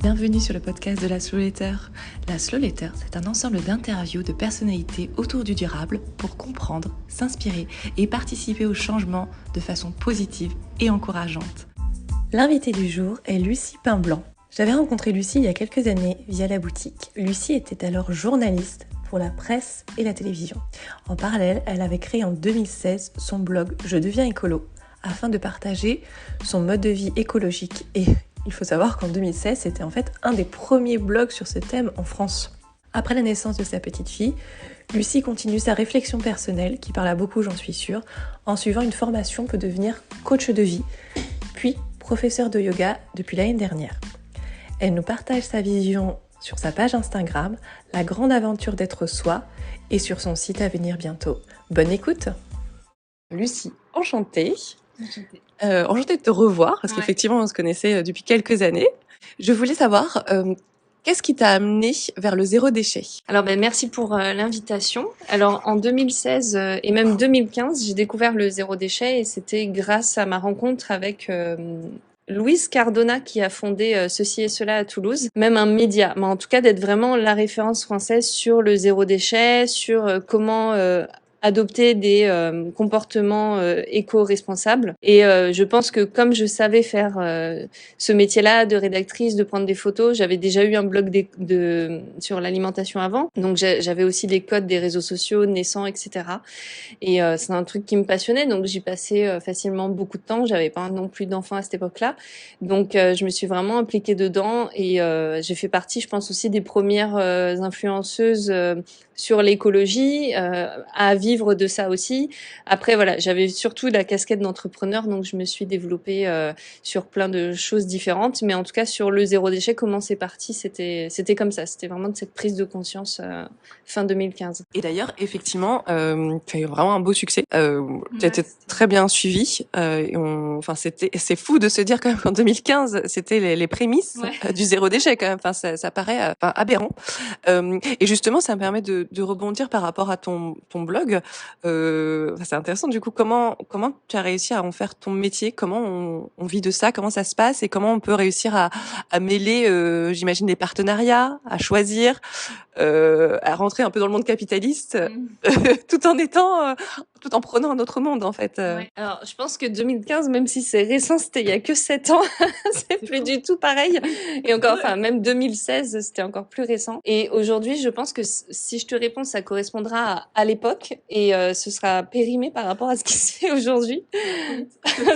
Bienvenue sur le podcast de la Slow Letter. La Slow Letter, c'est un ensemble d'interviews de personnalités autour du durable pour comprendre, s'inspirer et participer au changement de façon positive et encourageante. L'invitée du jour est Lucie Painblanc. J'avais rencontré Lucie il y a quelques années via la boutique. Lucie était alors journaliste pour la presse et la télévision. En parallèle, elle avait créé en 2016 son blog Je deviens écolo afin de partager son mode de vie écologique. Et il faut savoir qu'en 2016, c'était en fait un des premiers blogs sur ce thème en France. Après la naissance de sa petite fille, Lucie continue sa réflexion personnelle, qui parle à beaucoup, j'en suis sûre, en suivant une formation pour devenir coach de vie, puis professeure de yoga depuis l'année dernière. Elle nous partage sa vision sur sa page Instagram, la grande aventure d'être soi, et sur son site à venir bientôt. Bonne écoute. Lucie, enchantée. Enchantée de te revoir, parce qu'effectivement, on se connaissait depuis quelques années. Je voulais savoir, qu'est-ce qui t'a amené vers le zéro déchet ? Alors merci pour l'invitation. Alors en 2016 et même 2015, j'ai découvert le zéro déchet et c'était grâce à ma rencontre avec Louise Cardona qui a fondé Ceci et Cela à Toulouse, même un média, mais en tout cas d'être vraiment la référence française sur le zéro déchet, sur comment adopter des comportements éco-responsables. Et je pense que comme je savais faire ce métier-là de rédactrice, de prendre des photos, j'avais déjà eu un blog sur l'alimentation avant. Donc j'avais aussi les codes des réseaux sociaux naissants, etc. Et c'est un truc qui me passionnait, donc j'y passais facilement beaucoup de temps. J'avais pas non plus d'enfants à cette époque-là. Donc je me suis vraiment impliquée dedans et j'ai fait partie, je pense aussi, des premières influenceuses sur l'écologie, à vivre de ça aussi. Après, voilà, j'avais surtout la casquette d'entrepreneur, donc je me suis développée sur plein de choses différentes. Mais en tout cas, sur le zéro déchet, comment c'est parti, c'était comme ça. C'était vraiment de cette prise de conscience fin 2015. Et d'ailleurs, effectivement, tu as eu vraiment un beau succès. Tu as été très bien suivi. C'est fou de se dire quand même qu'en 2015, c'était les prémices du zéro déchet quand même. Enfin, ça paraît aberrant. Et justement, ça me permet de rebondir par rapport à ton blog. C'est intéressant. Du coup, comment tu as réussi à en faire ton métier ? Comment on vit de ça ? Comment ça se passe ? Et comment on peut réussir à mêler, j'imagine, des partenariats, à choisir, à rentrer un peu dans le monde capitaliste, tout en prenant un autre monde en fait. Ouais. Alors, je pense que 2015, même si c'est récent, c'était il y a que 7 ans, c'est plus du tout pareil. Et encore, enfin, même 2016, c'était encore plus récent. Et aujourd'hui, je pense que si je te réponds, ça correspondra à l'époque et ce sera périmé par rapport à ce qui se fait aujourd'hui.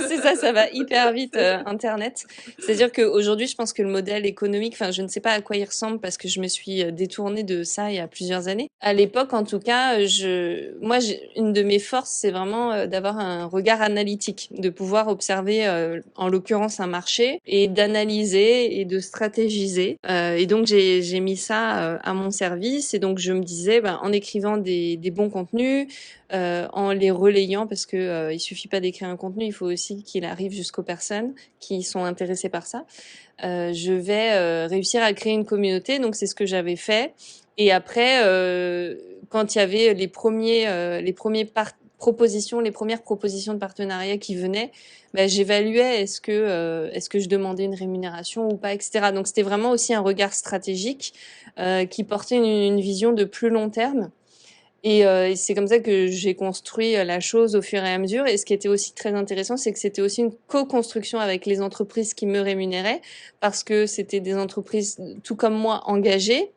C'est ça, ça va hyper vite, Internet. C'est-à-dire qu'aujourd'hui, je pense que le modèle économique, enfin, je ne sais pas à quoi il ressemble parce que je me suis détournée de ça il y a plusieurs années. À l'époque, en tout cas, une de mes forces, c'est vraiment d'avoir un regard analytique, de pouvoir observer, en l'occurrence, un marché et d'analyser et de stratégiser. Et donc, j'ai mis ça à mon service. Et donc, je me disais, en écrivant des bons contenus, en les relayant, parce que il suffit pas d'écrire un contenu, il faut aussi qu'il arrive jusqu'aux personnes qui sont intéressées par ça. Je vais réussir à créer une communauté. Donc, c'est ce que j'avais fait. Et après, quand il y avait les premières propositions de partenariat qui venaient, j'évaluais est-ce que je demandais une rémunération ou pas, etc. Donc c'était vraiment aussi un regard stratégique qui portait une vision de plus long terme. Et c'est comme ça que j'ai construit la chose au fur et à mesure. Et ce qui était aussi très intéressant, c'est que c'était aussi une co-construction avec les entreprises qui me rémunéraient, parce que c'était des entreprises tout comme moi engagées.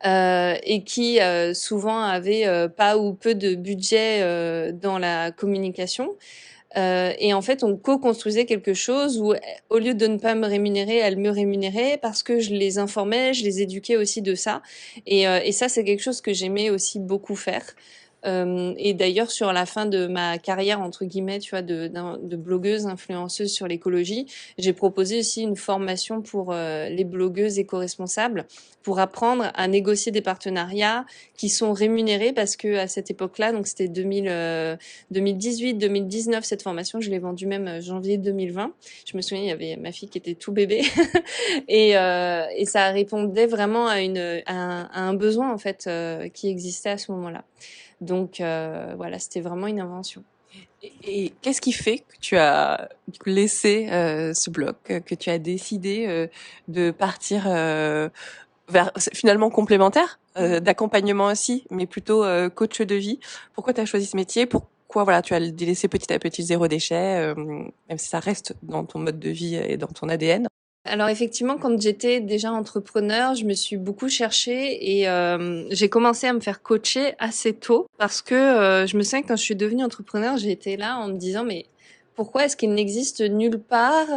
Et qui souvent avaient pas ou peu de budget dans la communication. Et en fait, on co-construisait quelque chose où, au lieu de ne pas me rémunérer, elles me rémunéraient parce que je les informais, je les éduquais aussi de ça. Et ça, c'est quelque chose que j'aimais aussi beaucoup faire. Et d'ailleurs, sur la fin de ma carrière, entre guillemets, tu vois, de blogueuse, influenceuse sur l'écologie, j'ai proposé aussi une formation pour les blogueuses éco-responsables pour apprendre à négocier des partenariats qui sont rémunérés parce que à cette époque-là, donc c'était 2018, 2019, cette formation, je l'ai vendue même janvier 2020. Je me souviens, il y avait ma fille qui était tout bébé et ça répondait vraiment à un besoin en fait qui existait à ce moment-là. Donc voilà, c'était vraiment une invention. Et qu'est-ce qui fait que tu as laissé ce blog, que tu as décidé de partir vers finalement complémentaire, d'accompagnement aussi, mais plutôt coach de vie. Pourquoi tu as choisi ce métier? Pourquoi voilà, tu as délaissé petit à petit le zéro déchet, même si ça reste dans ton mode de vie et dans ton ADN? Alors effectivement, quand j'étais déjà entrepreneur, je me suis beaucoup cherchée et j'ai commencé à me faire coacher assez tôt parce que je me souviens que quand je suis devenue entrepreneur, j'ai été là en me disant mais pourquoi est-ce qu'il n'existe nulle part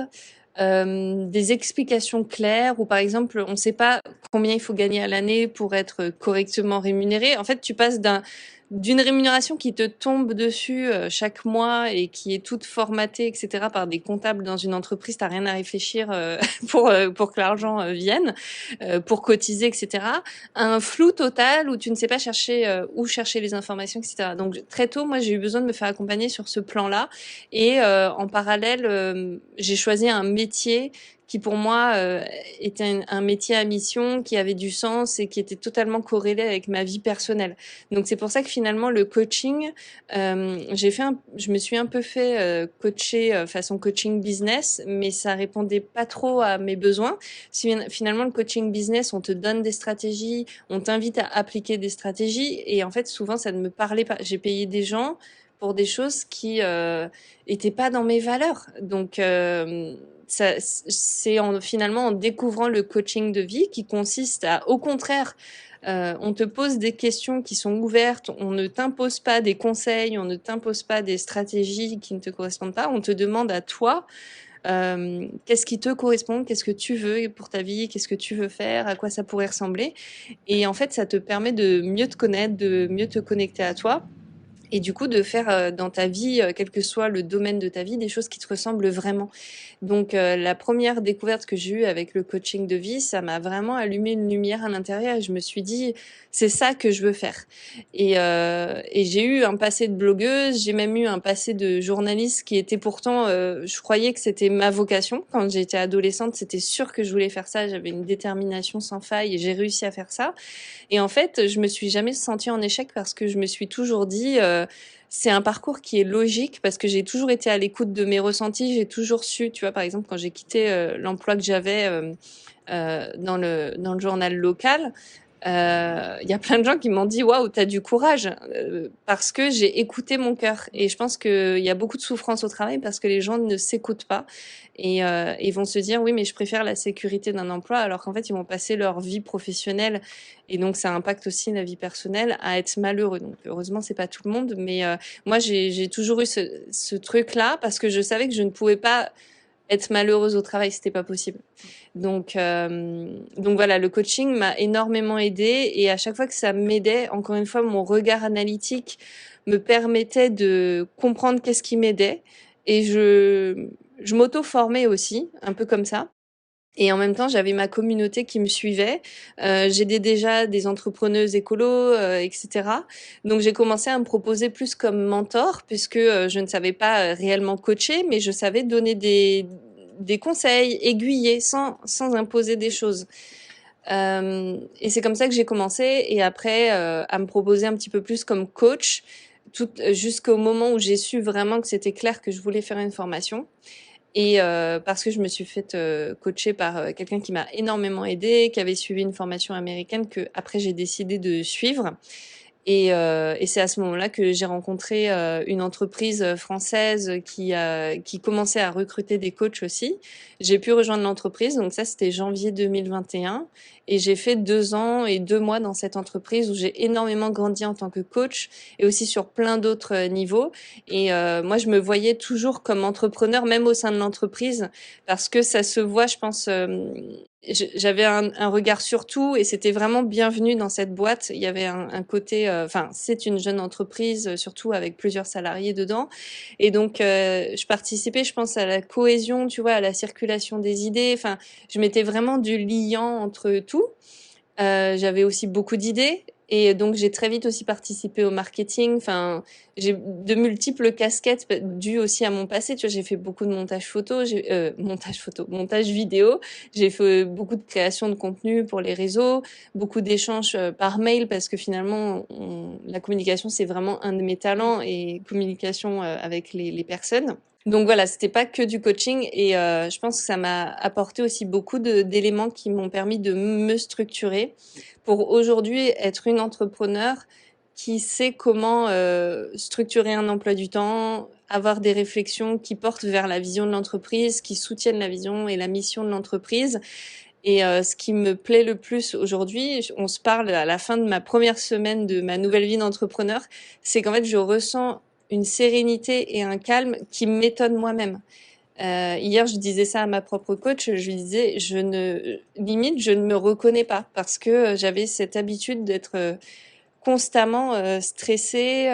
des explications claires ou par exemple on ne sait pas combien il faut gagner à l'année pour être correctement rémunéré. En fait, tu passes d'une rémunération qui te tombe dessus chaque mois et qui est toute formatée, etc., par des comptables dans une entreprise, t'as rien à réfléchir pour que l'argent vienne, pour cotiser, etc. Un flou total où tu ne sais pas chercher où chercher les informations, etc. Donc très tôt, moi, j'ai eu besoin de me faire accompagner sur ce plan-là. Et en parallèle, j'ai choisi un métier qui pour moi était un métier à mission, qui avait du sens et qui était totalement corrélé avec ma vie personnelle. Donc c'est pour ça que finalement le coaching, je me suis un peu fait coacher façon coaching business, mais ça répondait pas trop à mes besoins. Finalement le coaching business, on te donne des stratégies, on t'invite à appliquer des stratégies, et en fait souvent ça ne me parlait pas. J'ai payé des gens pour des choses qui étaient pas dans mes valeurs. Donc c'est finalement en découvrant le coaching de vie qui consiste à, au contraire, on te pose des questions qui sont ouvertes, on ne t'impose pas des conseils, on ne t'impose pas des stratégies qui ne te correspondent pas, on te demande à toi qu'est-ce qui te correspond, qu'est-ce que tu veux pour ta vie, qu'est-ce que tu veux faire, à quoi ça pourrait ressembler. Et en fait, ça te permet de mieux te connaître, de mieux te connecter à toi. Et du coup, de faire dans ta vie, quel que soit le domaine de ta vie, des choses qui te ressemblent vraiment. Donc, la première découverte que j'ai eue avec le coaching de vie, ça m'a vraiment allumé une lumière à l'intérieur et je me suis dit, c'est ça que je veux faire. Et j'ai eu un passé de blogueuse, j'ai même eu un passé de journaliste qui était pourtant, je croyais que c'était ma vocation. Quand j'étais adolescente, c'était sûr que je voulais faire ça. J'avais une détermination sans faille et j'ai réussi à faire ça. Et en fait, je me suis jamais sentie en échec parce que je me suis toujours dit, c'est un parcours qui est logique parce que j'ai toujours été à l'écoute de mes ressentis. J'ai toujours su, tu vois, par exemple, quand j'ai quitté l'emploi que j'avais dans le journal local, il y a plein de gens qui m'ont dit waouh, t'as du courage parce que j'ai écouté mon cœur. Et je pense qu'il y a beaucoup de souffrance au travail parce que les gens ne s'écoutent pas et ils vont se dire oui, mais je préfère la sécurité d'un emploi alors qu'en fait ils vont passer leur vie professionnelle et donc ça impacte aussi la vie personnelle à être malheureux. Donc heureusement c'est pas tout le monde, mais moi j'ai toujours eu ce truc là parce que je savais que je ne pouvais pas être malheureuse au travail, c'était pas possible. Donc voilà, le coaching m'a énormément aidée et à chaque fois que ça m'aidait, encore une fois, mon regard analytique me permettait de comprendre qu'est-ce qui m'aidait et je m'auto-formais aussi, un peu comme ça. Et en même temps, j'avais ma communauté qui me suivait. J'aidais déjà des entrepreneuses écolos, etc. Donc j'ai commencé à me proposer plus comme mentor, puisque je ne savais pas réellement coacher, mais je savais donner des conseils, aiguiller, sans imposer des choses. Et c'est comme ça que j'ai commencé. Et après, à me proposer un petit peu plus comme coach, jusqu'au moment où j'ai su vraiment que c'était clair que je voulais faire une formation. Et parce que je me suis faite coacher par quelqu'un qui m'a énormément aidée, qui avait suivi une formation américaine que après j'ai décidé de suivre. Et c'est à ce moment-là que j'ai rencontré une entreprise française qui commençait à recruter des coachs aussi. J'ai pu rejoindre l'entreprise, donc ça c'était janvier 2021, et j'ai fait 2 ans et 2 mois dans cette entreprise où j'ai énormément grandi en tant que coach et aussi sur plein d'autres niveaux. Et moi je me voyais toujours comme entrepreneur, même au sein de l'entreprise, parce que ça se voit, je pense. J'avais un regard sur tout et c'était vraiment bienvenu dans cette boîte. Il y avait un côté, enfin, c'est une jeune entreprise, surtout avec plusieurs salariés dedans. Et donc, je participais, je pense, à la cohésion, tu vois, à la circulation des idées. Enfin, je mettais vraiment du liant entre tout. J'avais aussi beaucoup d'idées Et donc, j'ai très vite aussi participé au marketing. Enfin, j'ai de multiples casquettes dues aussi à mon passé. Tu vois, j'ai fait beaucoup de montage vidéo. J'ai fait beaucoup de création de contenu pour les réseaux, beaucoup d'échanges par mail parce que finalement, la communication, c'est vraiment un de mes talents et communication avec les personnes. Donc voilà, c'était pas que du coaching et je pense que ça m'a apporté aussi beaucoup d'éléments qui m'ont permis de me structurer pour aujourd'hui être une entrepreneur qui sait comment structurer un emploi du temps, avoir des réflexions qui portent vers la vision de l'entreprise, qui soutiennent la vision et la mission de l'entreprise. Et ce qui me plaît le plus aujourd'hui, on se parle à la fin de ma première semaine de ma nouvelle vie d'entrepreneur, c'est qu'en fait, je ressens une sérénité et un calme qui m'étonnent moi-même. Hier, je disais ça à ma propre coach, je lui disais, limite, je ne me reconnais pas parce que j'avais cette habitude d'être constamment stressée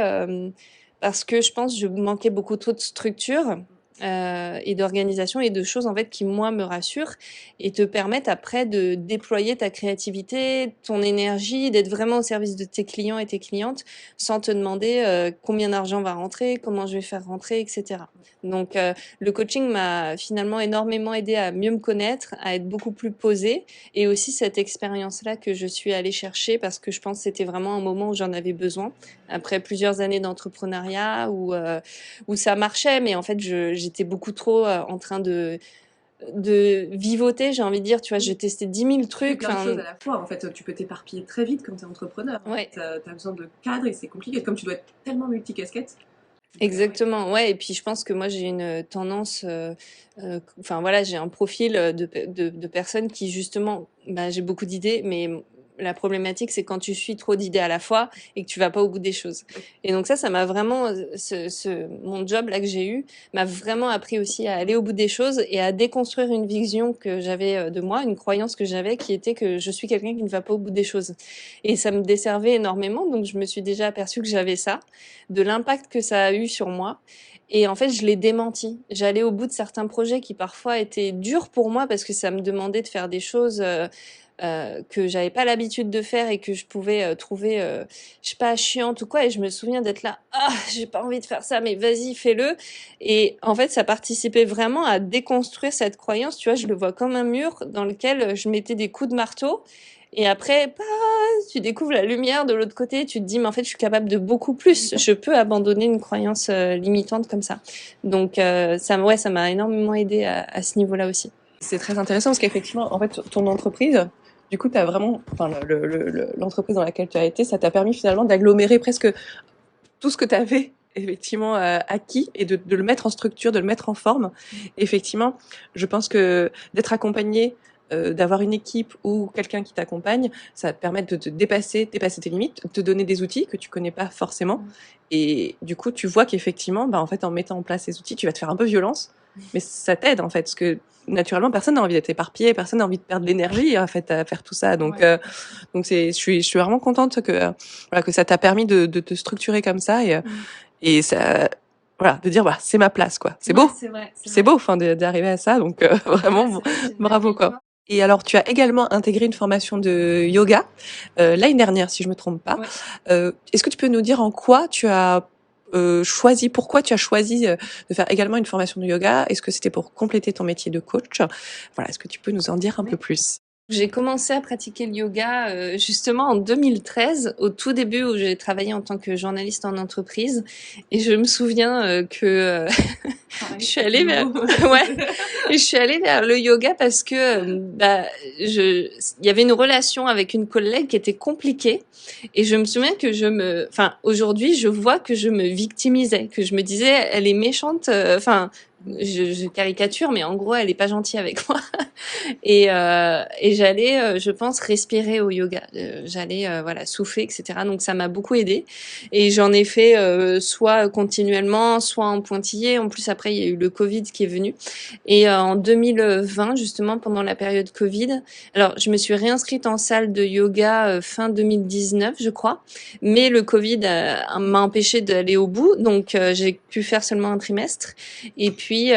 parce que je pense que je manquais beaucoup trop de structure et d'organisation et de choses en fait qui moi me rassurent et te permettent après de déployer ta créativité, ton énergie, d'être vraiment au service de tes clients et tes clientes sans te demander combien d'argent va rentrer, comment je vais faire rentrer, etc. Donc le coaching m'a finalement énormément aidé à mieux me connaître, à être beaucoup plus posée et aussi cette expérience-là que je suis allée chercher parce que je pense que c'était vraiment un moment où j'en avais besoin après plusieurs années d'entrepreneuriat où ça marchait, mais en fait j'étais beaucoup trop en train de vivoter, j'ai envie de dire, tu vois, j'ai testé 10 000 trucs. Plein de choses à la fois, en fait, tu peux t'éparpiller très vite quand tu es entrepreneur. Ouais. Tu as besoin de cadre et c'est compliqué, comme tu dois être tellement multicasquette. Exactement, ouais. Et puis je pense que moi j'ai une tendance, enfin voilà, j'ai un profil de personnes qui justement, bah, j'ai beaucoup d'idées, mais la problématique c'est quand tu suis trop d'idées à la fois et que tu vas pas au bout des choses. Et donc ça m'a vraiment, mon job là que j'ai eu m'a vraiment appris aussi à aller au bout des choses et à déconstruire une vision que j'avais de moi, une croyance que j'avais qui était que je suis quelqu'un qui ne va pas au bout des choses. Et ça me desservait énormément, donc je me suis déjà aperçue que j'avais ça, de l'impact que ça a eu sur moi. Et en fait, je l'ai démenti. J'allais au bout de certains projets qui parfois étaient durs pour moi parce que ça me demandait de faire des choses que j'avais pas l'habitude de faire et que je pouvais trouver, je sais pas, chiante ou quoi. Et je me souviens d'être là, ah, j'ai pas envie de faire ça, mais vas-y, fais-le. Et en fait, ça participait vraiment à déconstruire cette croyance. Tu vois, je le vois comme un mur dans lequel je mettais des coups de marteau. Et après, bah, tu découvres la lumière de l'autre côté, tu te dis, mais en fait, je suis capable de beaucoup plus. Je peux abandonner une croyance limitante comme ça. Donc, ça m'a énormément aidé à ce niveau-là aussi. C'est très intéressant parce qu'effectivement, en fait, ton entreprise, du coup, tu as vraiment, enfin, l'entreprise dans laquelle tu as été, ça t'a permis finalement d'agglomérer presque tout ce que tu avais effectivement acquis et de le mettre en structure, de le mettre en forme. Et effectivement, je pense que d'être accompagné, d'avoir une équipe ou quelqu'un qui t'accompagne, ça va te permettre de te dépasser tes limites, de te donner des outils que tu connais pas forcément. Et du coup, tu vois qu'effectivement, bah, en fait, en mettant en place ces outils, tu vas te faire un peu violence, mais ça t'aide en fait, parce que naturellement, personne n'a envie d'être éparpillé, personne n'a envie de perdre l'énergie en fait à faire tout ça. Donc, je suis vraiment contente que voilà, que ça t'a permis de te structurer comme ça et ça, voilà, de dire voilà, c'est ma place quoi. C'est beau, c'est beau, enfin d'arriver à ça. Donc vraiment, bravo quoi. Et alors, tu as également intégré une formation de yoga l'année dernière, si je me trompe pas. Est-ce que tu peux nous dire en quoi tu as pourquoi tu as choisi de faire également une formation de yoga? Est-ce que c'était pour compléter ton métier de coach? Voilà, est-ce que tu peux nous en dire un peu plus? J'ai commencé à pratiquer le yoga justement en 2013, au tout début où j'ai travaillé en tant que journaliste en entreprise. Et je me souviens que je suis allée vers je suis allée vers le yoga parce que il y avait une relation avec une collègue qui était compliquée. Et je me souviens que aujourd'hui, je vois que je me victimisais, que je me disais, elle est méchante. Je caricature, mais en gros, elle est pas gentille avec moi. Et j'allais, je pense, respirer au yoga. J'allais, souffler, etc. Donc ça m'a beaucoup aidée. Et j'en ai fait soit continuellement, soit en pointillé. En plus, après, il y a eu le Covid qui est venu. Et en 2020, justement, pendant la période Covid, alors je me suis réinscrite en salle de yoga fin 2019, je crois. Mais le Covid m'a empêché d'aller au bout. Donc j'ai pu faire seulement un trimestre. Et puis, puis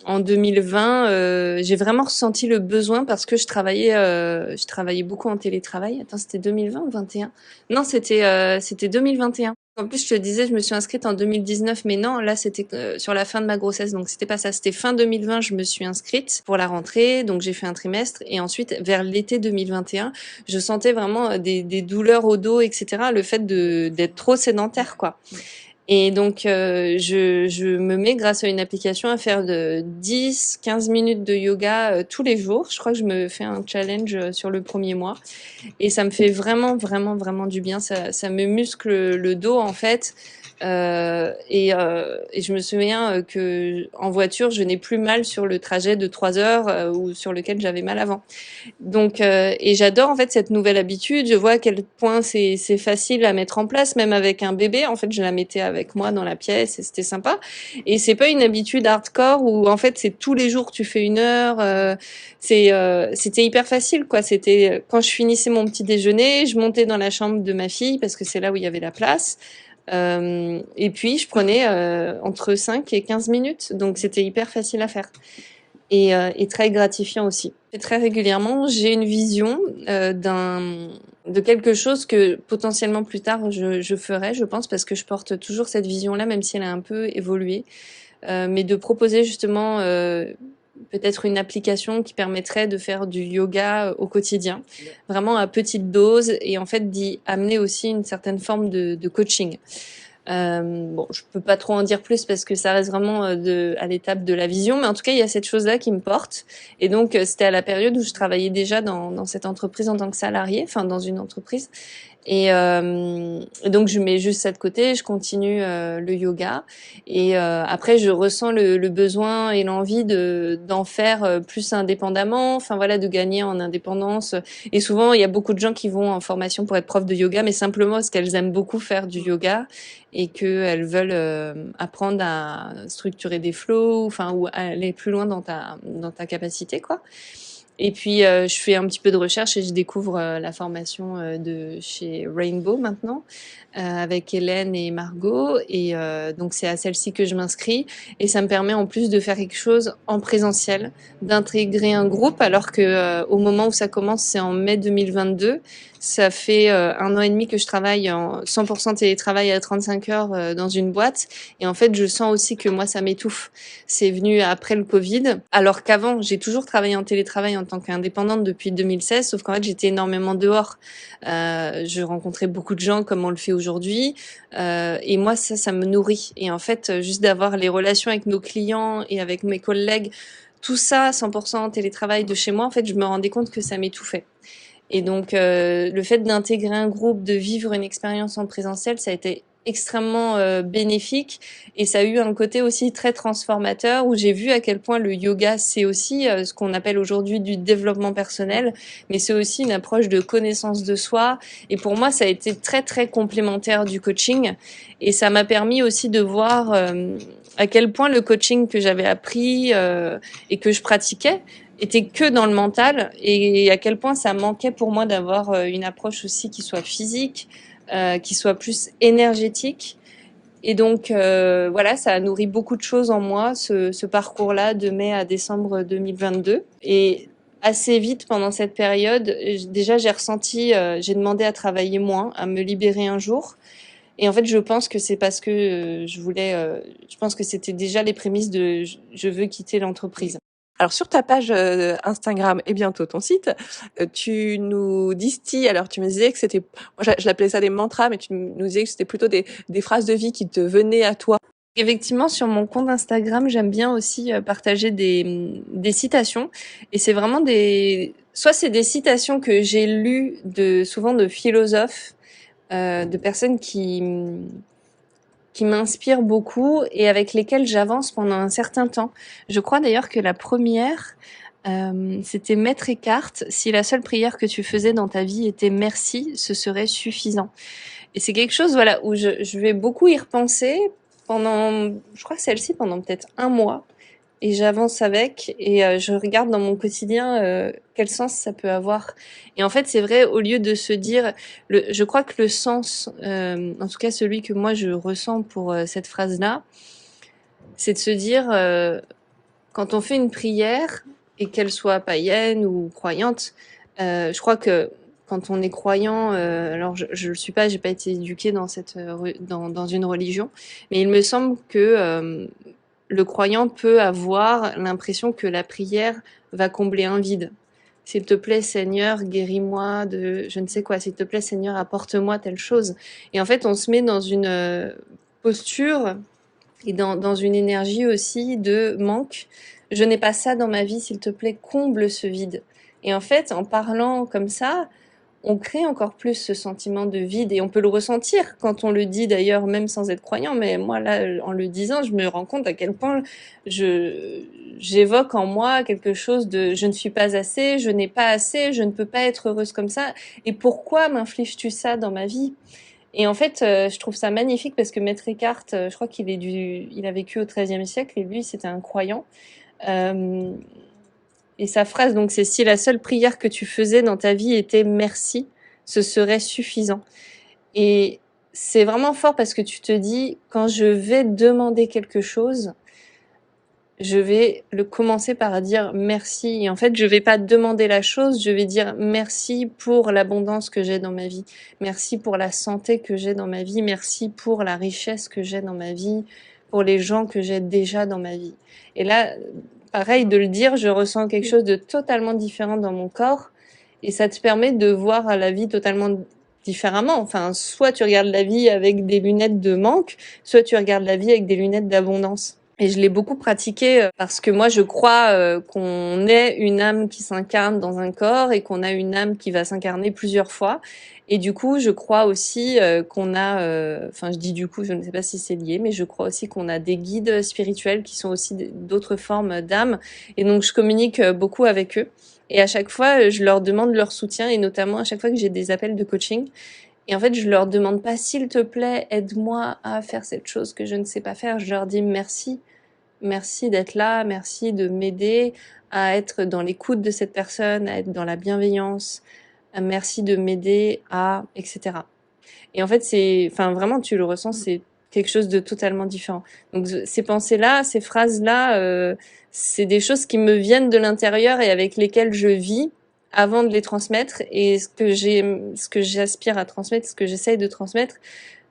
en 2020, j'ai vraiment ressenti le besoin parce que je travaillais beaucoup en télétravail. Attends, c'était 2020 ou 21? Non, c'était 2021. En plus, je te disais, je me suis inscrite en 2019, mais non, là, c'était sur la fin de ma grossesse, donc c'était pas ça. C'était fin 2020, je me suis inscrite pour la rentrée, donc j'ai fait un trimestre, et ensuite, vers l'été 2021, je sentais vraiment des douleurs au dos, etc. Le fait d'être trop sédentaire, quoi. Et donc, je me mets, grâce à une application, à faire de 10-15 minutes de yoga tous les jours. Je crois que je me fais un challenge sur le premier mois. Et ça me fait vraiment, vraiment, vraiment du bien. Ça me muscle le dos, en fait. Et je me souviens que en voiture, je n'ai plus mal sur le trajet de 3 heures ou sur lequel j'avais mal avant. Donc, et j'adore en fait cette nouvelle habitude. Je vois à quel point c'est facile à mettre en place, même avec un bébé. En fait, je la mettais avec moi dans la pièce et c'était sympa. Et c'est pas une habitude hardcore où en fait c'est tous les jours tu fais 1 heure. C'était hyper facile quoi. C'était quand je finissais mon petit déjeuner, je montais dans la chambre de ma fille parce que c'est là où il y avait la place. Et puis je prenais entre 5 et 15 minutes, donc c'était hyper facile à faire et très gratifiant aussi. Et très régulièrement, j'ai une vision de quelque chose que potentiellement plus tard je ferai, je pense, parce que je porte toujours cette vision-là, même si elle a un peu évolué, mais de proposer justement peut-être une application qui permettrait de faire du yoga au quotidien, vraiment à petite dose, et en fait d'y amener aussi une certaine forme de coaching. Bon, je peux pas trop en dire plus parce que ça reste vraiment à l'étape de la vision, mais en tout cas, il y a cette chose-là qui me porte. Et donc, c'était à la période où je travaillais déjà dans cette entreprise en tant que salarié, enfin dans une entreprise. Et donc, je mets juste ça de côté, je continue le yoga. Et après, je ressens le besoin et l'envie d'en faire plus indépendamment, enfin voilà, de gagner en indépendance. Et souvent, il y a beaucoup de gens qui vont en formation pour être prof de yoga, mais simplement parce qu'elles aiment beaucoup faire du yoga et qu'elles veulent apprendre à structurer des flows, enfin, ou aller plus loin dans ta capacité, quoi. Et puis, je fais un petit peu de recherche et je découvre la formation de chez Rainbow maintenant, avec Hélène et Margot. Et donc, c'est à celle-ci que je m'inscris. Et ça me permet en plus de faire quelque chose en présentiel, d'intégrer un groupe, alors que au moment où ça commence, c'est en mai 2022. Ça fait 1 an et demi que je travaille en 100% télétravail à 35 heures dans une boîte. Et en fait, je sens aussi que moi, ça m'étouffe. C'est venu après le Covid, alors qu'avant, j'ai toujours travaillé en télétravail en tant qu'indépendante depuis 2016, sauf qu'en fait, j'étais énormément dehors. Je rencontrais beaucoup de gens comme on le fait aujourd'hui. Et moi, ça me nourrit. Et en fait, juste d'avoir les relations avec nos clients et avec mes collègues, tout ça, 100% en télétravail de chez moi, en fait, je me rendais compte que ça m'étouffait. Et donc, le fait d'intégrer un groupe, de vivre une expérience en présentiel, ça a été extrêmement bénéfique, et ça a eu un côté aussi très transformateur où j'ai vu à quel point le yoga, c'est aussi ce qu'on appelle aujourd'hui du développement personnel, mais c'est aussi une approche de connaissance de soi. Et pour moi, ça a été très, très complémentaire du coaching, et ça m'a permis aussi de voir à quel point le coaching que j'avais appris et que je pratiquais était que dans le mental, et à quel point ça manquait pour moi d'avoir une approche aussi qui soit physique, qui soit plus énergétique. Et donc voilà, ça a nourri beaucoup de choses en moi, ce parcours-là de mai à décembre 2022. Et assez vite pendant cette période, déjà j'ai ressenti, j'ai demandé à travailler moins, à me libérer un jour. Et en fait, je pense que c'est parce que je pense que c'était déjà les prémices de je veux quitter l'entreprise. Alors sur ta page Instagram et bientôt ton site, tu nous distilles, alors tu me disais que c'était, moi je l'appelais ça des mantras, mais tu nous disais que c'était plutôt des phrases de vie qui te venaient à toi. Effectivement, sur mon compte Instagram, j'aime bien aussi partager des citations. Et c'est vraiment soit c'est des citations que j'ai lues souvent de philosophes, de personnes qui m'inspirent beaucoup et avec lesquelles j'avance pendant un certain temps. Je crois d'ailleurs que la première, c'était Maître Eckhart: si la seule prière que tu faisais dans ta vie était merci, ce serait suffisant. Et c'est quelque chose, voilà, où je vais beaucoup y repenser je crois que celle-ci pendant peut-être 1 mois. Et j'avance avec, et je regarde dans mon quotidien quel sens ça peut avoir. Et en fait, c'est vrai, au lieu de se dire, je crois que le sens, en tout cas celui que moi je ressens pour cette phrase-là, c'est de se dire, quand on fait une prière, et qu'elle soit païenne ou croyante, je crois que quand on est croyant, alors je le suis pas, j'ai pas été éduquée dans dans une religion, mais il me semble que le croyant peut avoir l'impression que la prière va combler un vide. S'il te plaît, Seigneur, guéris-moi de je ne sais quoi. S'il te plaît, Seigneur, apporte-moi telle chose. Et en fait, on se met dans une posture et dans une énergie aussi de manque. Je n'ai pas ça dans ma vie, s'il te plaît, comble ce vide. Et en fait, en parlant comme ça, on crée encore plus ce sentiment de vide et on peut le ressentir quand on le dit d'ailleurs même sans être croyant. Mais moi là, en le disant, je me rends compte à quel point j'évoque en moi quelque chose de je ne suis pas assez, je n'ai pas assez, je ne peux pas être heureuse comme ça. Et pourquoi m'infliges-tu ça dans ma vie? Et en fait, je trouve ça magnifique parce que Maître Eckhart, je crois il a vécu au XIIIe siècle et lui, c'était un croyant. Euh, et sa phrase, donc, c'est si la seule prière que tu faisais dans ta vie était merci, ce serait suffisant. Et c'est vraiment fort parce que tu te dis, quand je vais demander quelque chose, je vais le commencer par dire merci. Et en fait, je vais pas demander la chose, je vais dire merci pour l'abondance que j'ai dans ma vie. Merci pour la santé que j'ai dans ma vie. Merci pour la richesse que j'ai dans ma vie, pour les gens que j'ai déjà dans ma vie. Et là, pareil, de le dire, je ressens quelque chose de totalement différent dans mon corps. Et ça te permet de voir la vie totalement différemment. Enfin, soit tu regardes la vie avec des lunettes de manque, soit tu regardes la vie avec des lunettes d'abondance. Et je l'ai beaucoup pratiqué parce que moi je crois qu'on est une âme qui s'incarne dans un corps et qu'on a une âme qui va s'incarner plusieurs fois. Et du coup, je crois aussi qu'on a, enfin je dis du coup, je ne sais pas si c'est lié, mais je crois aussi qu'on a des guides spirituels qui sont aussi d'autres formes d'âmes. Et donc je communique beaucoup avec eux. Et à chaque fois, je leur demande leur soutien et notamment à chaque fois que j'ai des appels de coaching. Et en fait, je leur demande pas, s'il te plaît, aide-moi à faire cette chose que je ne sais pas faire. Je leur dis merci. Merci d'être là. Merci de m'aider à être dans l'écoute de cette personne, à être dans la bienveillance. Merci de m'aider à, etc. Et en fait, enfin, vraiment, tu le ressens, c'est quelque chose de totalement différent. Donc, ces pensées-là, ces phrases-là, c'est des choses qui me viennent de l'intérieur et avec lesquelles je vis avant de les transmettre. Et ce que j'aspire à transmettre, ce que j'essaye de transmettre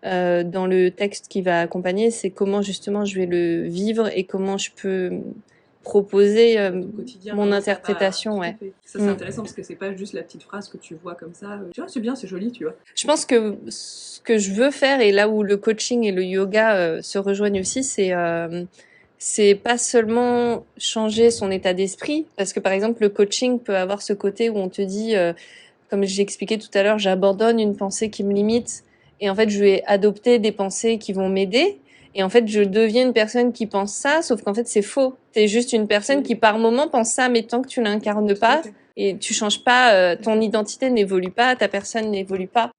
dans le texte qui va accompagner, c'est comment justement je vais le vivre et comment je peux proposer mon interprétation. Ouais. Ça, c'est intéressant parce que c'est pas juste la petite phrase que tu vois comme ça. Tu vois, c'est bien, c'est joli, tu vois. Je pense que ce que je veux faire et là où le coaching et le yoga se rejoignent aussi, c'est pas seulement changer son état d'esprit, parce que par exemple le coaching peut avoir ce côté où on te dit, comme j'ai expliqué tout à l'heure, j'abandonne une pensée qui me limite et en fait je vais adopter des pensées qui vont m'aider. Et en fait, je deviens une personne qui pense ça, sauf qu'en fait, c'est faux. T'es juste une personne qui, par moment, pense ça, mais tant que tu l'incarnes pas, et tu changes pas, ton identité n'évolue pas, ta personne n'évolue pas.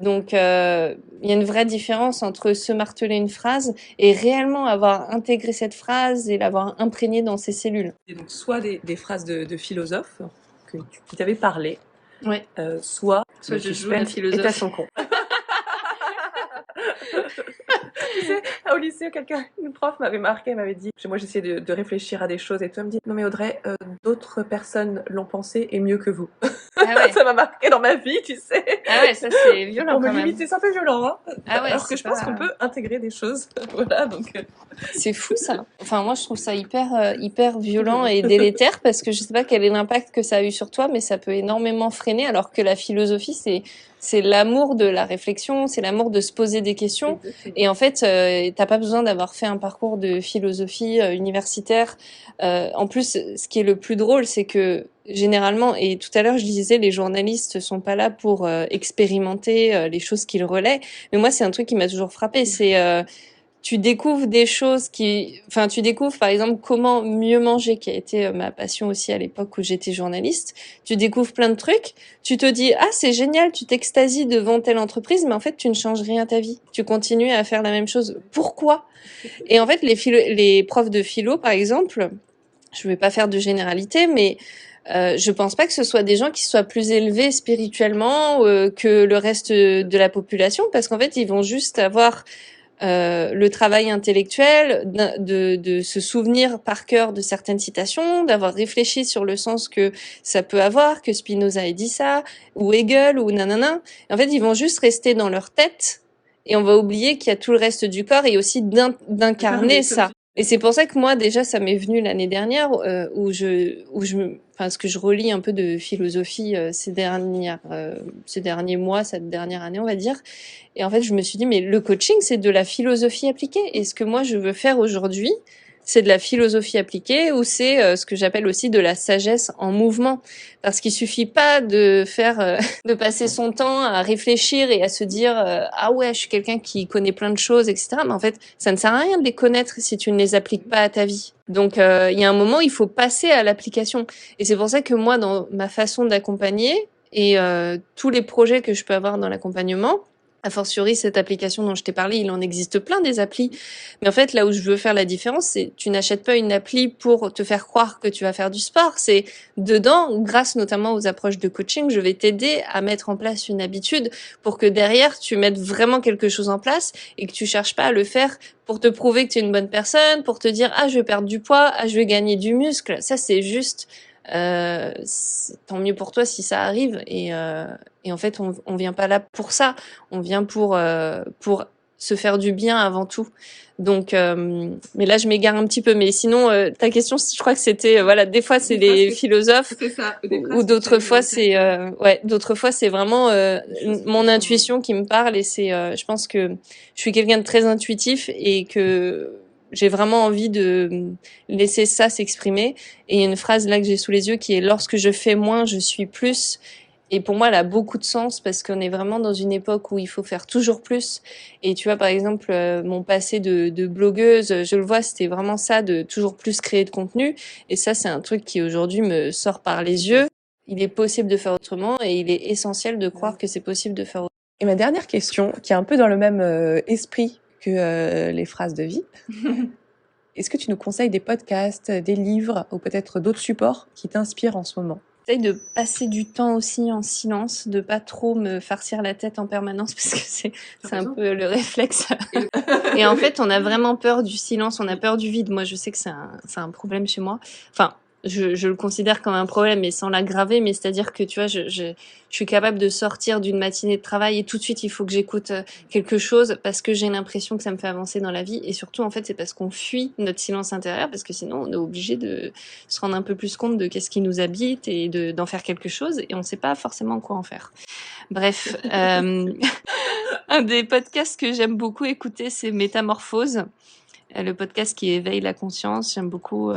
Donc, il y a une vraie différence entre se marteler une phrase et réellement avoir intégré cette phrase et l'avoir imprégnée dans ses cellules. Et donc, soit des phrases de philosophes qui t'avaient parlé, ouais. Soit je joue la philosophe. Et à son con. Tu sais, au lycée, une prof m'avait marqué, elle m'avait dit, moi j'essayais de réfléchir à des choses et tout, elle me dit, non mais Audrey, d'autres personnes l'ont pensé et mieux que vous. Ah ouais. Ça m'a marqué dans ma vie, tu sais. Ah ouais, ça c'est violent quand même. Limite, c'est un peu violent, hein. Ah ouais, alors que je pense qu'on peut intégrer des choses. Voilà, donc. C'est fou ça. Enfin moi je trouve ça hyper violent et délétère parce que je sais pas quel est l'impact que ça a eu sur toi, mais ça peut énormément freiner. Alors que la philosophie c'est l'amour de la réflexion, c'est l'amour de se poser des questions. Exactement. Et en fait t'as pas besoin d'avoir fait un parcours de philosophie universitaire. En plus, ce qui est le plus drôle, c'est que généralement, et tout à l'heure je disais, les journalistes sont pas là pour expérimenter les choses qu'ils relaient. Mais moi c'est un truc qui m'a toujours frappé, c'est tu découvres des choses tu découvres par exemple comment mieux manger, qui a été ma passion aussi à l'époque où j'étais journaliste. Tu découvres plein de trucs, tu te dis ah c'est génial, tu t'extasies devant telle entreprise, mais en fait tu ne changes rien à ta vie. Tu continues à faire la même chose. Pourquoi? Et en fait les profs de philo par exemple, je vais pas faire de généralité, mais je pense pas que ce soit des gens qui soient plus élevés spirituellement que le reste de la population, parce qu'en fait ils vont juste avoir le travail intellectuel, de se souvenir par cœur de certaines citations, d'avoir réfléchi sur le sens que ça peut avoir, que Spinoza ait dit ça, ou Hegel, ou nanana. En fait, ils vont juste rester dans leur tête et on va oublier qu'il y a tout le reste du corps et aussi d'incarner ça. Et c'est pour ça que moi, déjà, ça m'est venu l'année dernière, parce que je relis un peu de philosophie ces derniers mois, cette dernière année, on va dire. Et en fait, je me suis dit, mais le coaching, c'est de la philosophie appliquée. Et ce que moi, je veux faire aujourd'hui, c'est de la philosophie appliquée ou c'est ce que j'appelle aussi de la sagesse en mouvement. Parce qu'il suffit pas de de passer son temps à réfléchir et à se dire, ah ouais, je suis quelqu'un qui connaît plein de choses, etc. Mais en fait, ça ne sert à rien de les connaître si tu ne les appliques pas à ta vie. Donc, il y a un moment, il faut passer à l'application. Et c'est pour ça que moi, dans ma façon d'accompagner et tous les projets que je peux avoir dans l'accompagnement, a fortiori, cette application dont je t'ai parlé, il en existe plein des applis. Mais en fait, là où je veux faire la différence, c'est tu n'achètes pas une appli pour te faire croire que tu vas faire du sport. C'est dedans, grâce notamment aux approches de coaching, je vais t'aider à mettre en place une habitude pour que derrière, tu mettes vraiment quelque chose en place et que tu cherches pas à le faire pour te prouver que tu es une bonne personne, pour te dire, ah, je vais perdre du poids, ah, je vais gagner du muscle. Ça, c'est juste, tant mieux pour toi si ça arrive. Et en fait, on vient pas là pour ça. On vient pour se faire du bien avant tout. Donc, mais là, je m'égare un petit peu. Mais sinon, ta question, je crois que c'était, voilà, des fois, c'est les philosophes. C'est ça. Ou d'autres fois, c'est, ouais, d'autres fois, c'est vraiment mon intuition qui me parle. Et c'est, je pense que je suis quelqu'un de très intuitif et que j'ai vraiment envie de laisser ça s'exprimer. Et il y a une phrase là que j'ai sous les yeux qui est: lorsque je fais moins, je suis plus. Et pour moi, elle a beaucoup de sens parce qu'on est vraiment dans une époque où il faut faire toujours plus. Et tu vois, par exemple, mon passé de blogueuse, je le vois, c'était vraiment ça, de toujours plus créer de contenu. Et ça, c'est un truc qui aujourd'hui me sort par les yeux. Il est possible de faire autrement et il est essentiel de croire que c'est possible de faire autrement. Et ma dernière question, qui est un peu dans le même esprit que les phrases de vie, est-ce que tu nous conseilles des podcasts, des livres ou peut-être d'autres supports qui t'inspirent en ce moment? J'essaye de passer du temps aussi en silence, de pas trop me farcir la tête en permanence parce que c'est un peu le réflexe. Et en fait, on a vraiment peur du silence, on a peur du vide. Moi, je sais que c'est un problème chez moi. Enfin, je le considère comme un problème, mais sans l'aggraver. Mais c'est-à-dire que, tu vois, je suis capable de sortir d'une matinée de travail et tout de suite, il faut que j'écoute quelque chose parce que j'ai l'impression que ça me fait avancer dans la vie. Et surtout, en fait, c'est parce qu'on fuit notre silence intérieur parce que sinon, on est obligé de se rendre un peu plus compte de qu'est-ce qui nous habite et d'en faire quelque chose. Et on ne sait pas forcément quoi en faire. Bref, un des podcasts que j'aime beaucoup écouter, c'est Métamorphose. Le podcast qui éveille la conscience. J'aime beaucoup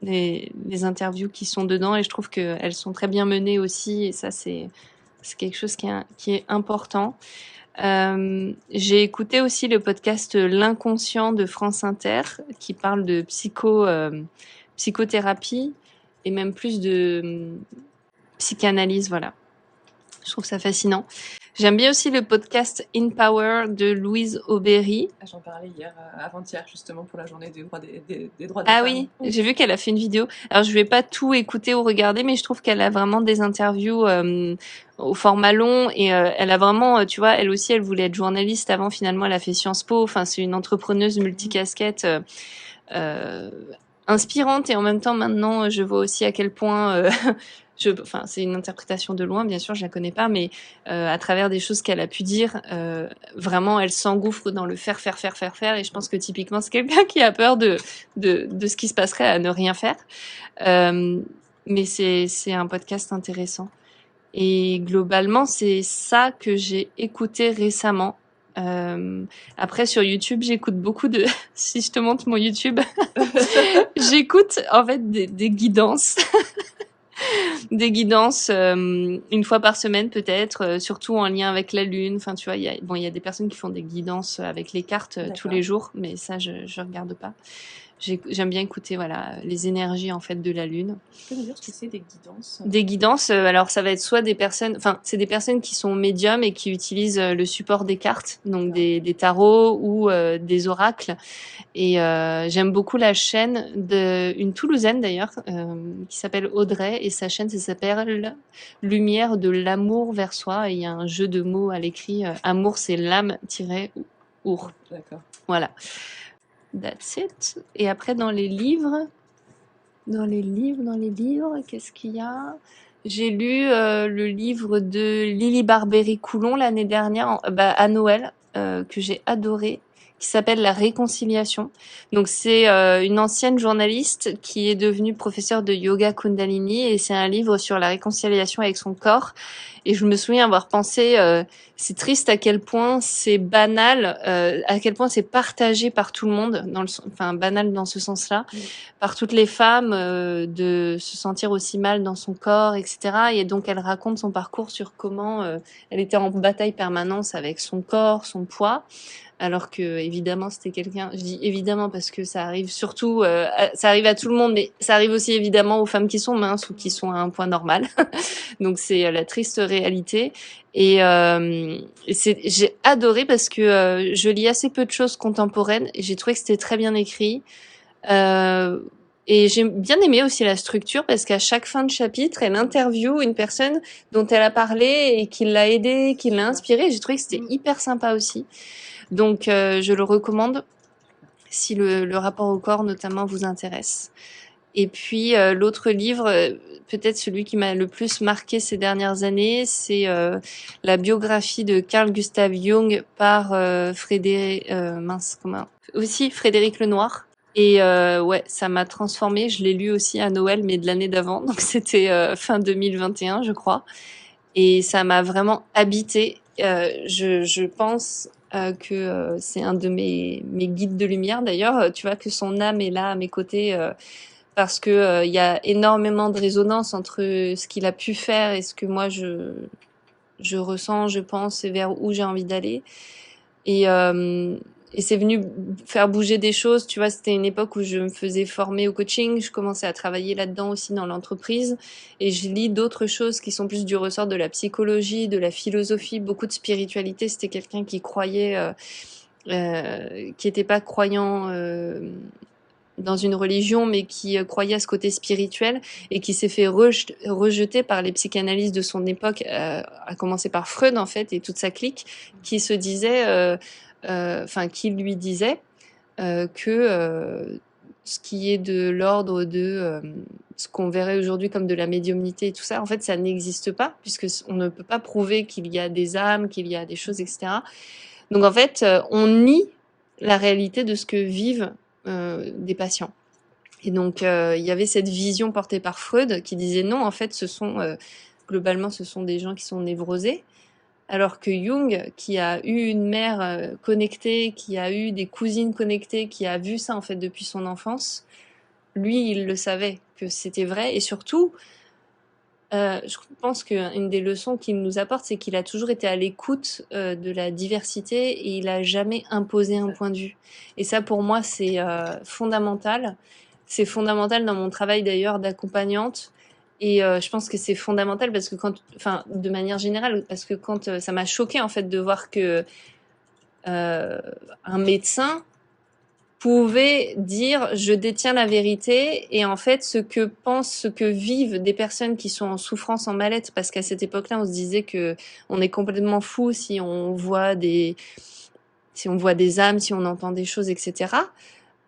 les interviews qui sont dedans et je trouve qu'elles sont très bien menées aussi. Et ça, c'est quelque chose qui est important. J'ai écouté aussi le podcast L'inconscient de France Inter qui parle de psychothérapie et même plus de psychanalyse. Voilà. Je trouve ça fascinant. J'aime bien aussi le podcast In Power de Louise Aubéry. J'en parlais hier, avant-hier, justement, pour la journée des droits des femmes. Ah oui, j'ai vu qu'elle a fait une vidéo. Alors, je vais pas tout écouter ou regarder, mais je trouve qu'elle a vraiment des interviews au format long et elle a vraiment, tu vois, elle aussi, elle voulait être journaliste avant. Finalement, elle a fait Sciences Po. Enfin, c'est une entrepreneuse multicasquette inspirante et en même temps, maintenant, je vois aussi à quel point... enfin, c'est une interprétation de loin, bien sûr, je la connais pas, mais à travers des choses qu'elle a pu dire, vraiment, elle s'engouffre dans le faire, et je pense que typiquement, c'est quelqu'un qui a peur de ce qui se passerait à ne rien faire. Mais c'est un podcast intéressant. Et globalement, c'est ça que j'ai écouté récemment. Après, sur YouTube, j'écoute beaucoup de... Si je te montre mon YouTube, j'écoute en fait des guidances. Des guidances une fois par semaine peut-être, surtout en lien avec la lune. Enfin, tu vois, il y a des personnes qui font des guidances avec les cartes tous les jours, mais ça, je regarde pas. J'aime bien écouter voilà les énergies en fait de la lune. Tu peux nous dire ce que c'est des guidances? Des guidances, alors ça va être soit des personnes, enfin c'est des personnes qui sont médiums et qui utilisent le support des cartes, donc des tarots ou des oracles. Et j'aime beaucoup la chaîne une Toulousaine d'ailleurs qui s'appelle Audrey et sa chaîne ça s'appelle Lumière de l'amour vers soi et il y a un jeu de mots à l'écrit. Amour c'est l'âme tirée Our. D'accord. Voilà. That's it. Et après, dans les livres, qu'est-ce qu'il y a? J'ai lu le livre de Lily Barbery-Coulon l'année dernière, à Noël, que j'ai adoré, qui s'appelle La Réconciliation. Donc c'est une ancienne journaliste qui est devenue professeure de yoga Kundalini, et c'est un livre sur la réconciliation avec son corps. Et je me souviens avoir pensé, c'est triste à quel point c'est banal, à quel point c'est partagé par tout le monde, enfin banal dans ce sens-là, par toutes les femmes, de se sentir aussi mal dans son corps, etc. Et donc elle raconte son parcours sur comment elle était en bataille permanente avec son corps, son poids, alors que évidemment c'était quelqu'un, je dis évidemment parce que ça arrive surtout, ça arrive à tout le monde, mais ça arrive aussi évidemment aux femmes qui sont minces ou qui sont à un poids normal. Donc c'est la triste réalité. Et j'ai adoré parce que je lis assez peu de choses contemporaines et j'ai trouvé que c'était très bien écrit. Et j'ai bien aimé aussi la structure parce qu'à chaque fin de chapitre, elle interviewe une personne dont elle a parlé et qui l'a aidé, qui l'a inspiré. J'ai trouvé que c'était hyper sympa aussi. Donc je le recommande si le rapport au corps notamment vous intéresse. Et puis l'autre livre, peut-être celui qui m'a le plus marqué ces dernières années, c'est la biographie de Carl Gustav Jung par Frédéric Lenoir. Et ouais, ça m'a transformée. Je l'ai lu aussi à Noël, mais de l'année d'avant, donc c'était fin 2021, je crois. Et ça m'a vraiment habité. Je pense que c'est un de mes guides de lumière. D'ailleurs, tu vois que son âme est là à mes côtés parce que il y a énormément de résonance entre ce qu'il a pu faire et ce que moi je ressens, je pense, et vers où j'ai envie d'aller. Et c'est venu faire bouger des choses. Tu vois, c'était une époque où je me faisais former au coaching. Je commençais à travailler là-dedans aussi dans l'entreprise. Et je lis d'autres choses qui sont plus du ressort de la psychologie, de la philosophie, beaucoup de spiritualité. C'était quelqu'un qui croyait, qui était pas croyant dans une religion, mais qui croyait à ce côté spirituel et qui s'est fait rejeter par les psychanalystes de son époque, à commencer par Freud en fait et toute sa clique, qui se disait qui lui disait que ce qui est de l'ordre de ce qu'on verrait aujourd'hui comme de la médiumnité et tout ça, en fait, ça n'existe pas, puisque on ne peut pas prouver qu'il y a des âmes, qu'il y a des choses, etc. Donc, en fait, on nie la réalité de ce que vivent des patients. Et donc, il y avait cette vision portée par Freud qui disait non, en fait, globalement, ce sont des gens qui sont névrosés. Alors que Jung, qui a eu une mère connectée, qui a eu des cousines connectées, qui a vu ça en fait depuis son enfance, lui, il le savait que c'était vrai. Et surtout, je pense qu'une des leçons qu'il nous apporte, c'est qu'il a toujours été à l'écoute de la diversité et il a jamais imposé un point de vue. Et ça, pour moi, c'est fondamental. C'est fondamental dans mon travail d'ailleurs d'accompagnante. Et je pense que c'est fondamental parce que de manière générale, parce que quand ça m'a choqué en fait de voir que un médecin pouvait dire je détiens la vérité et en fait ce que vivent des personnes qui sont en souffrance, en mal-être, parce qu'à cette époque-là on se disait que on est complètement fou si on voit des âmes, si on entend des choses, etc.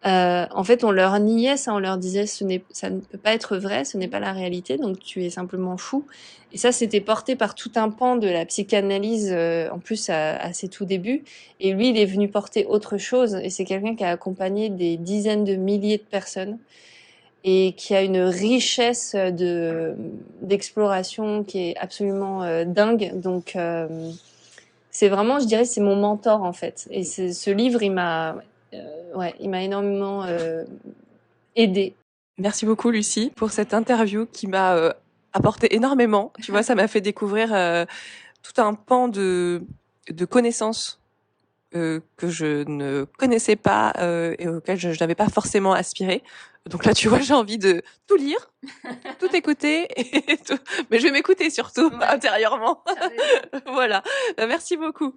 En fait, on leur niait ça, on leur disait ça ne peut pas être vrai, ce n'est pas la réalité, donc tu es simplement fou. Et ça, c'était porté par tout un pan de la psychanalyse, en plus à ses tout débuts. Et lui, il est venu porter autre chose. Et c'est quelqu'un qui a accompagné des dizaines de milliers de personnes et qui a une richesse d'exploration qui est absolument dingue. Donc, c'est vraiment, je dirais, c'est mon mentor en fait. Et ce livre, il m'a énormément aidé. Merci beaucoup, Lucie, pour cette interview qui m'a apporté énormément. Tu vois, ça m'a fait découvrir tout un pan de connaissances que je ne connaissais pas et auxquelles je n'avais pas forcément aspiré. Donc là, tu vois, j'ai envie de tout lire, tout écouter, mais je vais m'écouter surtout intérieurement. Voilà. Merci beaucoup.